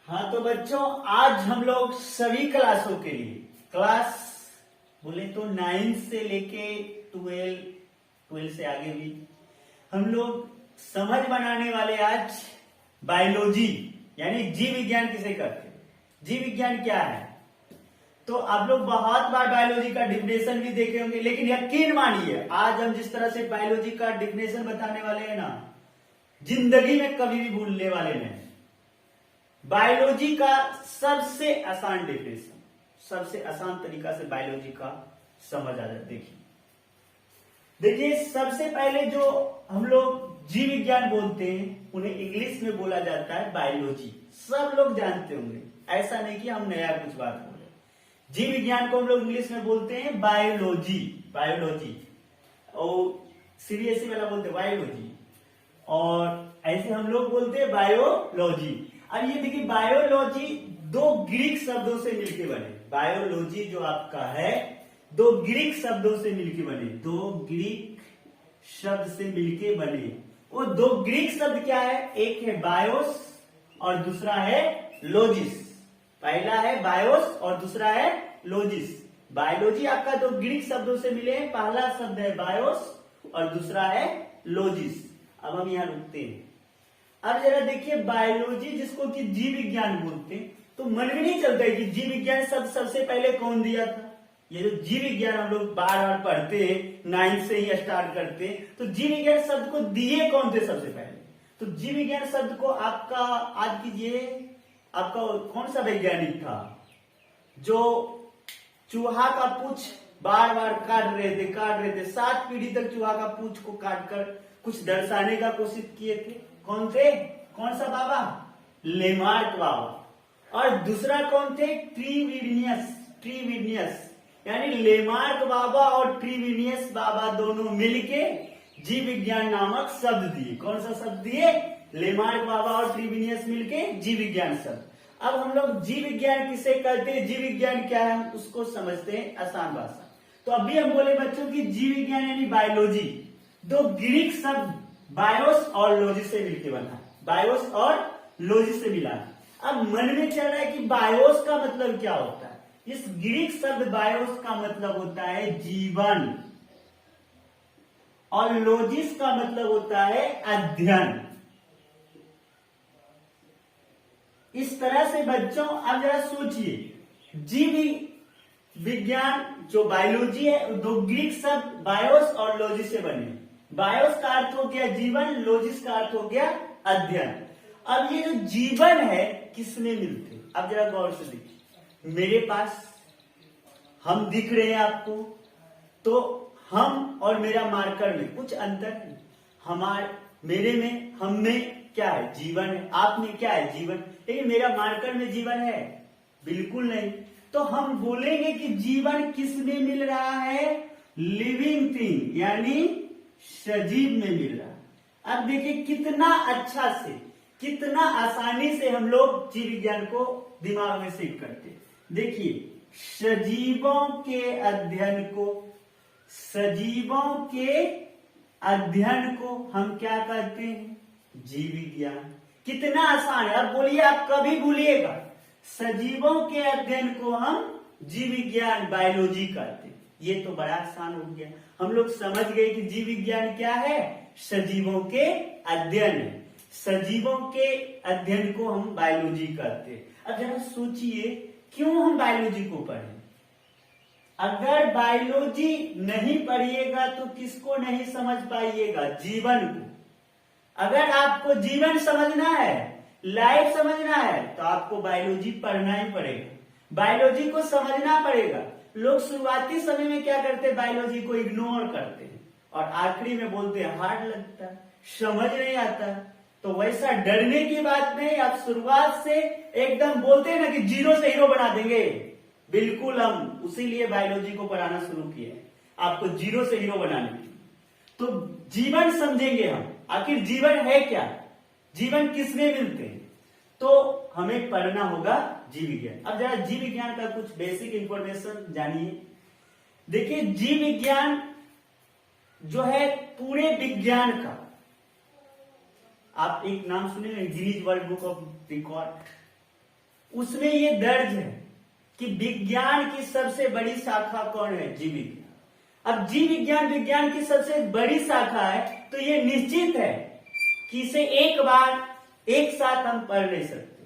हाँ तो बच्चों, आज हम लोग सभी क्लासों के लिए क्लास बोले तो 9 से लेके 12 से आगे भी हम लोग समझ बनाने वाले आज बायोलॉजी यानी जीव विज्ञान किसे कहते हैं, जीव विज्ञान क्या है। तो आप लोग बहुत बार बायोलॉजी का डिफिनेशन भी देखे होंगे, लेकिन यकीन मानिए आज हम जिस तरह से बायोलॉजी का डिफिनेशन बताने वाले हैं ना, जिंदगी में कभी भी भूलने वाले नहीं। बायोलॉजी का सबसे आसान डिफिनेशन, सबसे आसान तरीका से बायोलॉजी का समझ आ जाए। देखिए सबसे पहले जो हम लोग जीव विज्ञान बोलते हैं उन्हें इंग्लिश में बोला जाता है बायोलॉजी। सब लोग जानते होंगे, ऐसा नहीं कि हम नया कुछ बात बोले। जीव विज्ञान को हम लोग इंग्लिश में बोलते हैं बायोलॉजी, बायोलॉजी, और सीबीएसई वाला बोलते हैं बायोलॉजी, और ऐसे हम लोग बोलते हैं बायोलॉजी। अब ये देखिए बायोलॉजी दो ग्रीक शब्दों से मिलकर बने। बायोलॉजी जो आपका है दो ग्रीक शब्दों से मिलकर बने, दो ग्रीक शब्द से मिलके बने। वो दो ग्रीक शब्द क्या है, एक है बायोस और दूसरा है लॉजिस। पहला है बायोस और दूसरा है लॉजिस। बायोलॉजी आपका दो ग्रीक शब्दों से मिले हैं, पहला शब्द है बायोस और दूसरा है लॉजिस। अब हम यहां रुकते हैं। अब जरा देखिए बायोलॉजी जिसको कि जीव विज्ञान बोलते हैं, तो मन में नहीं चलता है कि जीव विज्ञान सबसे पहले कौन दिया था। ये जो जीव विज्ञान हम लोग बार बार पढ़ते हैं, 9 से ही स्टार्ट करते हैं, तो जीव विज्ञान शब्द को दिए कौन थे सबसे पहले। तो जीव विज्ञान शब्द को आपका आज कीजिए, आपका कौन सा वैज्ञानिक था जो चूहा का पूछ बार बार काट रहे थे 7 पीढ़ी तक चूहा का पूछ को काट कर कुछ दर्शाने का कोशिश किए थे। कौन थे, कौन सा बाबा, लेमार्क बाबा। और दूसरा कौन थे, ट्रीविनियस, यानी लेमार्क बाबा और ट्रीविनियस बाबा दोनों मिलके जीव विज्ञान नामक शब्द दिए। कौन सा शब्द दिए, लेमार्क बाबा और ट्रीविनियस मिलके जीव विज्ञान शब्द। अब हम लोग जीव विज्ञान किसे कहते हैं, जीव विज्ञान क्या है, हम उसको समझते हैं आसान भाषा। तो अभी हम बोले बच्चों की जीव विज्ञान यानी बायोलॉजी दो ग्रीक शब्द बायोस और लॉजिस से मिलकर बना, बायोस और लॉजिस से मिला। अब मन में चल रहा है कि बायोस का मतलब क्या होता है। इस ग्रीक शब्द बायोस का मतलब होता है जीवन और लॉजिस का मतलब होता है अध्ययन। इस तरह से बच्चों अब जरा सोचिए, जीव विज्ञान जो बायोलॉजी है दो ग्रीक शब्द बायोस और लॉजिस से बने। बायोस का अर्थ हो गया जीवन, लॉजिस का अर्थ हो गया अध्ययन। अब ये जो जीवन है किसमें मिलते, अब जरा गौर से देखिए। मेरे पास हम दिख रहे हैं आपको, तो हम और मेरा मार्कर में कुछ अंतर है। मेरे में, हम में क्या है, जीवन है। आप में क्या है, जीवन। लेकिन मेरा मार्कर में जीवन है, बिल्कुल नहीं। तो हम बोलेंगे कि जीवन किस में मिल रहा है, लिविंग थिंग यानी सजीव में मिल रहा है। अब देखिए कितना अच्छा से, कितना आसानी से हम लोग जीव विज्ञान को दिमाग में सीख करते हैं। देखिए सजीवों के अध्ययन को, सजीवों के अध्ययन को हम क्या कहते हैं, जीव विज्ञान। कितना आसान है। अब बोलिए, आप कभी भूलिएगा, सजीवों के अध्ययन को हम जीव विज्ञान बायोलॉजी कहते हैं। ये तो बड़ा आसान हो गया, हम लोग समझ गए कि जीव विज्ञान क्या है, सजीवों के अध्ययन है। सजीवों के अध्ययन को हम बायोलॉजी कहते हैं। अब जरा सोचिए क्यों हम बायोलॉजी को पढ़ें। अगर बायोलॉजी नहीं पढ़िएगा तो किसको नहीं समझ पाइएगा, जीवन को। अगर आपको जीवन समझना है, लाइफ समझना है, तो आपको बायोलॉजी पढ़ना ही पड़ेगा, बायोलॉजी को समझना पड़ेगा। लोग शुरुआती समय में क्या करते हैं, बायोलॉजी को इग्नोर करते हैं और आखिरी में बोलते हैं हार्ड लगता है, समझ नहीं आता। तो वैसा डरने की बात नहीं। आप शुरुआत से एकदम बोलते हैं ना कि जीरो से हीरो बना देंगे, बिल्कुल हम उसीलिए बायोलॉजी को पढ़ाना शुरू किया है, आपको जीरो से हीरो बनाने के लिए। तो जीवन समझेंगे हम, आखिर जीवन है क्या, जीवन किसमें मिलते हैं, तो हमें पढ़ना होगा जीव विज्ञान। अब जरा जीव विज्ञान का कुछ बेसिक इंफॉर्मेशन जानिए। देखिए जीव विज्ञान जो है पूरे विज्ञान का, आप एक नाम सुने Guinness world book of record, उसमें ये दर्ज है कि विज्ञान की सबसे बड़ी शाखा कौन है? जीव विज्ञान। अब जीव विज्ञान विज्ञान की सबसे बड़ी शाखा है, तो ये निश्चित है कि इसे एक बार एक साथ हम पढ़ नहीं सकते।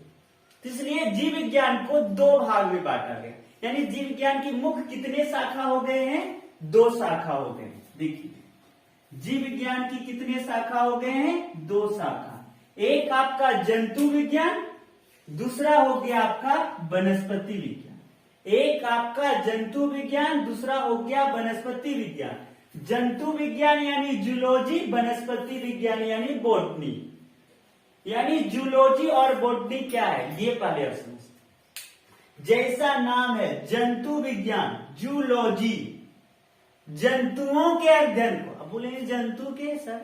तो इसलिए जीव विज्ञान को दो भाग में बांटा गया, यानी जीव विज्ञान की मुख्य कितने शाखा हो गए हैं? 2 शाखा हो गए। देखिए जीव विज्ञान की कितने शाखा हो गए हैं? 2 शाखा। एक आपका जंतु विज्ञान, दूसरा हो गया आपका वनस्पति विज्ञान। एक आपका जंतु विज्ञान, दूसरा हो गया वनस्पति विज्ञान। जंतु विज्ञान यानी जूलॉजी, वनस्पति विज्ञान यानी बॉटनी। यानी जूलॉजी और बॉटनी क्या है ये पहले आप समझते। जैसा नाम है जंतु विज्ञान, जूलॉजी, जंतुओं के अध्ययन को। अब बोलेंगे जंतु के सर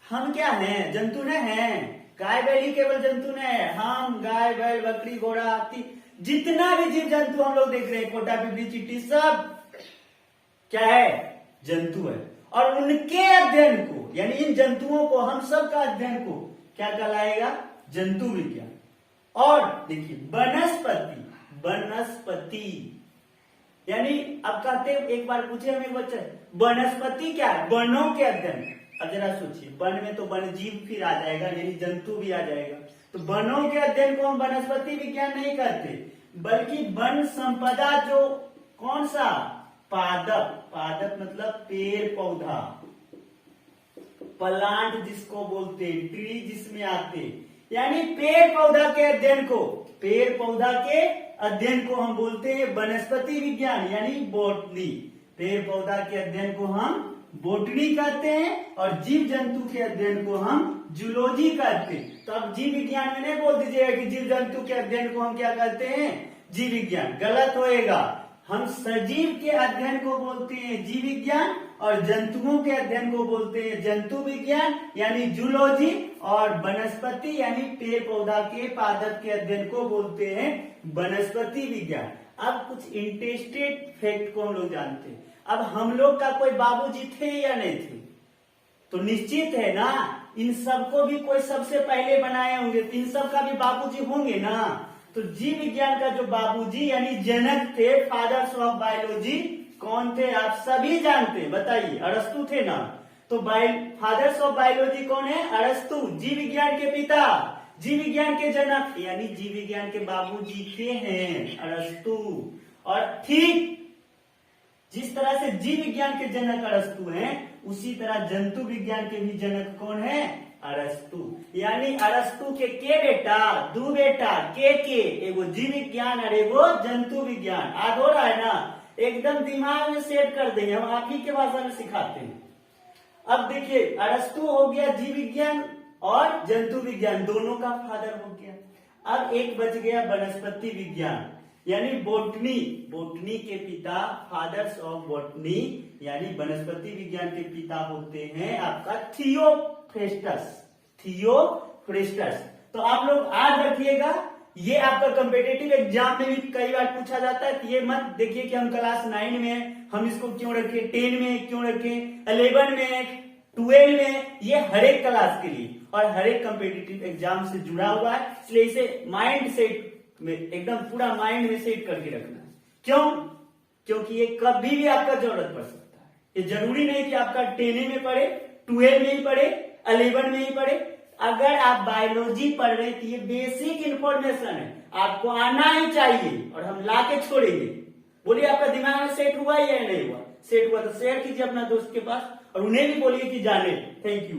हम क्या हैं? जंतु न हैं। गाय बैल ही केवल जंतु न है। हम गाय बैल बकरी घोड़ा हाथी जितना भी जीव जंतु हम लोग देख रहे हैं, कोटा पिपली चींटी, सब क्या है? जंतु है। और उनके अध्ययन को यानी इन जंतुओं को, हम सब का अध्ययन को क्या कहलाएगा? जंतु विज्ञान। और देखिए वनस्पति, वनस्पति यानी अब कहते एक बार पूछे हमें बच्चे वनस्पति क्या है? वनों के अध्ययन। अब जरा सोचिए, वन में तो वन जीव फिर आ जाएगा, यानी जंतु भी आ जाएगा। तो वनों के अध्ययन को हम वनस्पति विज्ञान नहीं कहते, बल्कि वन संपदा जो कौन सा? पादप। पादप मतलब पेड़ पौधा, प्लांट जिसको बोलते हैं, ट्री जिसमें आते, यानी पेड़ पौधा के अध्ययन को, पेड़ पौधा के अध्ययन को हम बोलते हैं वनस्पति विज्ञान यानी बॉटनी। पेड़ पौधा के अध्ययन को हम बॉटनी कहते हैं और जीव जंतु के अध्ययन को हम जूलॉजी कहते हैं। तो अब जीव विज्ञान में नहीं बोल दीजिएगा कि जीव जंतु के अध्ययन को हम क्या कहते हैं? जीव विज्ञान। गलत होएगा। हम सजीव के अध्ययन को बोलते हैं जीव विज्ञान और जंतुओं के अध्ययन को बोलते हैं जंतु विज्ञान यानी जूलॉजी, और वनस्पति यानी पेड़ पौधा के पादप के अध्ययन को बोलते हैं वनस्पति विज्ञान। अब कुछ इंटरेस्टेड फैक्ट को हम लोग जानते हैं। अब हम लोग का कोई बाबूजी थे या नहीं थे? तो निश्चित है ना, इन सबको भी कोई सबसे पहले बनाए होंगे, तो इन सब का भी बाबूजी होंगे ना। तो जीव विज्ञान का जो बाबूजी यानी जनक थे, फादर्स ऑफ बायोलॉजी कौन थे? आप सभी जानते हैं, बताइए। अरस्तु थे ना। तो फादर्स ऑफ बायोलॉजी कौन है? अरस्तु। जीव विज्ञान के पिता, जीव विज्ञान के जनक यानी जीव विज्ञान के बाबूजी के हैं अरस्तु। और ठीक जिस तरह से जीव विज्ञान के जनक अरस्तु हैं, उसी तरह जंतु विज्ञान के भी जनक कौन है? अरस्तु। यानी अरस्तु के बेटा? 2 बेटा। के एगो जीव विज्ञान और एगो जंतु विज्ञान। याद हो रहा है ना? एकदम दिमाग में सेट कर देंगे, हम आप ही के भाषा में सिखाते हैं। अब देखिए अरस्तु हो गया जीव विज्ञान और जंतु विज्ञान, दोनों का फादर हो गया। अब एक बच गया वनस्पति विज्ञान यानी बॉटनी। बॉटनी के पिता, फादर्स ऑफ बॉटनी यानी वनस्पति विज्ञान के पिता होते हैं आपका थियोफ्रेस्टस। थियोफ्रेस्टस। तो आप लोग याद रखिएगा, ये आपका कॉम्पिटिटिव एग्जाम में भी कई बार पूछा जाता है। तो ये मत देखिए कि हम क्लास 9 में हम इसको क्यों रखे, 10 में क्यों रखे, 11 में, 12 में, ये हर एक क्लास के लिए और हर एक कॉम्पिटिटिव एग्जाम से जुड़ा हुआ है। इसलिए इसे माइंड सेट में एकदम पूरा माइंड में सेट करके रखना है। क्यों? क्योंकि ये कभी भी आपका जरूरत पड़ सकता है। ये जरूरी नहीं कि आपका 10 में पढ़े, 12 में ही पढ़े, 11 में ही पढ़े। अगर आप बायोलॉजी पढ़ रहे हैं तो ये बेसिक इंफॉर्मेशन है, आपको आना ही चाहिए और हम ला के छोड़ेंगे। बोलिए आपका दिमाग में सेट हुआ या नहीं हुआ? सेट हुआ तो शेयर कीजिए अपना दोस्त के पास और उन्हें भी बोलिए कि जाने। Thank you.